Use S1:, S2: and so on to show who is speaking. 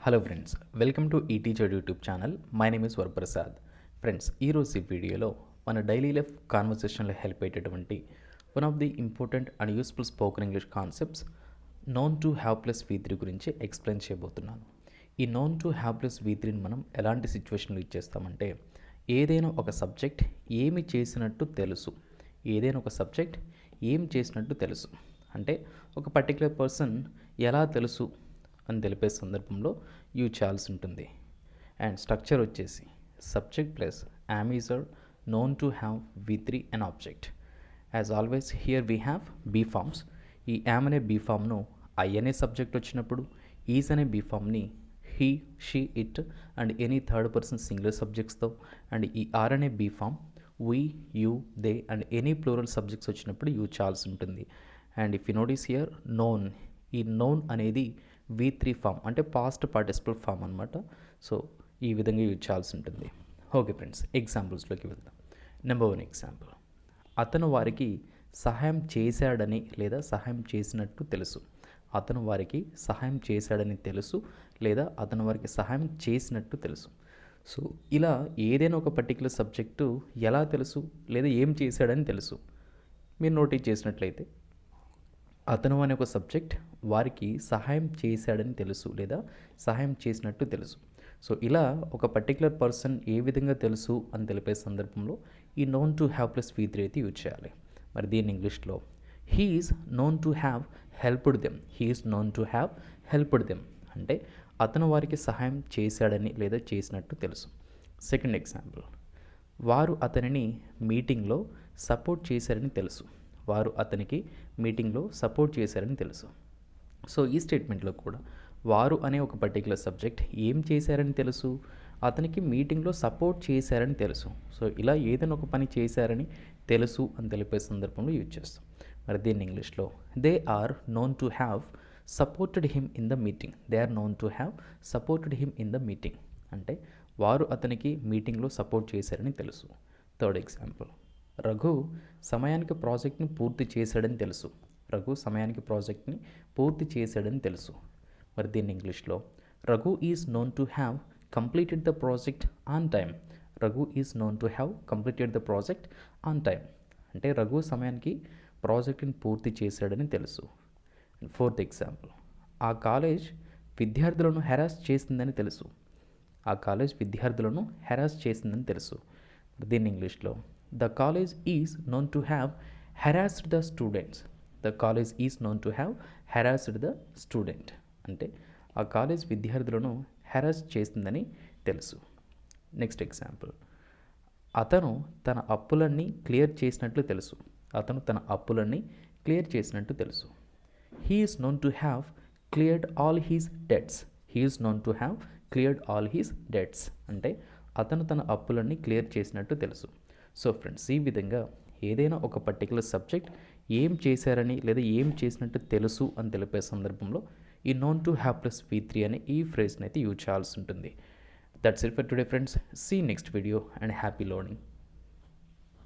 S1: Hello friends, welcome to ఈ teacher YouTube channel. My name is Varaprasad. Friends, ఈరోజు ఈ వీడియోలో మన డైలీ లైఫ్ కాన్వర్సేషన్లో హెల్ప్ అయ్యేటటువంటి one of the important and useful spoken English concepts known to have plus V3 గురించి explain చేయబోతున్నాను. ఈ known to have plus V3ని మనం ఎలాంటి సిచ్యువేషన్లో యూజ్ చేస్తామంటే, ఏదైనా ఒక సబ్జెక్ట్ ఏమి చేసినట్టు తెలుసు, ఏదైనా ఒక సబ్జెక్ట్ ఏం చేసినట్టు తెలుసు అంటే ఒక పర్టికులర్ పర్సన్ ఎలా తెలుసు అని తెలిపే సందర్భంలో యూజ్ చేయాల్సి ఉంటుంది. అండ్ స్ట్రక్చర్ వచ్చేసి subject plus am is or known to have V3 an object. As always here we have B forms. ఈ am అనే B ఫామ్ను I అనే సబ్జెక్ట్ వచ్చినప్పుడు, ఈజ్ అనే B ఫామ్ని he, she, it and any third person singular సబ్జెక్ట్స్తో, and ఈ R అనే B form we, you, they and any plural subjects వచ్చినప్పుడు యూజ్ చేయాల్సి ఉంటుంది. And if you notice here known, ఈ నోన్ అనేది V3 ఫామ్ అంటే పాస్ట్ పార్టిసిపల్ ఫామ్ అనమాట. సో ఈ విధంగా యూజ్ చేయాల్సి ఉంటుంది. ఓకే ఫ్రెండ్స్, ఎగ్జాంపుల్స్లోకి వెళ్దాం. నెంబర్ 1 ఎగ్జాంపుల్, అతను వారికి సహాయం చేశాడని లేదా సహాయం చేసినట్టు తెలుసు. అతను వారికి సహాయం చేశాడని తెలుసు లేదా అతను వారికి సహాయం చేసినట్టు తెలుసు. సో ఇలా ఏదైనా ఒక పర్టికులర్ సబ్జెక్టు ఎలా తెలుసు లేదా ఏం చేశాడని తెలుసు. మీరు నోటీస్ చేసినట్లయితే అతను అనే ఒక సబ్జెక్ట్ వారికి సహాయం చేశాడని తెలుసు లేదా సహాయం చేసినట్టు తెలుసు. సో ఇలా ఒక పర్టికులర్ పర్సన్ ఏ విధంగా తెలుసు అని తెలిపే సందర్భంలో ఈ known to have plus V3 అయితే యూజ్ చేయాలి. మరి దీన్ని ఇంగ్లీష్లో he is known to have helped them, he is known to have helped them అంటే అతను వారికి సహాయం చేశాడని లేదా చేసినట్టు తెలుసు. సెకండ్ ఎగ్జాంపుల్, వారు అతనిని మీటింగ్లో సపోర్ట్ చేశారని తెలుసు. వారు అతనికి మీటింగ్లో సపోర్ట్ చేశారని తెలుసు. సో ఈ స్టేట్మెంట్లో కూడా వారు అనే ఒక పర్టికులర్ సబ్జెక్ట్ ఏం చేశారని తెలుసు, అతనికి మీటింగ్లో సపోర్ట్ చేశారని తెలుసు. సో ఇలా ఏదైనా ఒక పని చేశారని తెలుసు అని తెలిపే సందర్భంలో యూజ్ చేస్తాం. మరి దీన్ని ఇంగ్లీష్లో they are known to have supported him in the meeting, they are known to have supported him in the meeting అంటే వారు అతనికి మీటింగ్లో సపోర్ట్ చేశారని తెలుసు. థర్డ్ ఎగ్జాంపుల్, రఘు సమయానికి ప్రాజెక్ట్ని పూర్తి చేశాడని తెలుసు. రఘు సమయానికి ప్రాజెక్ట్ని పూర్తి చేశాడని తెలుసు. మరి దీన్ని ఇంగ్లీష్లో Raghu is known to have completed the project on time, Raghu is known to have completed the project on time అంటే రఘు సమయానికి ప్రాజెక్ట్ని పూర్తి చేశాడని తెలుసు. ఫోర్త్ ఎగ్జాంపుల్, ఆ కాలేజ్ విద్యార్థులను హెరాస్ చేసిందని తెలుసు. ఆ కాలేజ్ విద్యార్థులను హెరాస్ చేసిందని తెలుసు. దీన్ని ఇంగ్లీష్లో the college is known to have harassed the students, the college is known to have harassed the student అంటే ఆ కాలేజ్ విద్యార్థులను హెరాస్ చేసిందని తెలుసు. నెక్స్ట్ ఎగ్జాంపుల్, అతను తన అప్పులన్నీ క్లియర్ చేసినట్లు తెలుసు. అతను తన అప్పులన్నీ క్లియర్ చేసినట్టు తెలుసు. He is known to have cleared all his debts, he is known to have cleared all his debts అంటే అతను తన అప్పులన్నీ క్లియర్ చేసినట్టు తెలుసు. సో ఫ్రెండ్స్, ఈ విధంగా ఏదైనా ఒక పర్టికులర్ సబ్జెక్ట్ ఏం చేశారని లేదా ఏం చేసినట్టు తెలుసు అని తెలిపే సందర్భంలో ఈ known to have plus V3 అనే ఈ ఫ్రేజ్ని అయితే యూజ్ చేయాల్సి ఉంటుంది. That's it for today friends. See next video and happy learning.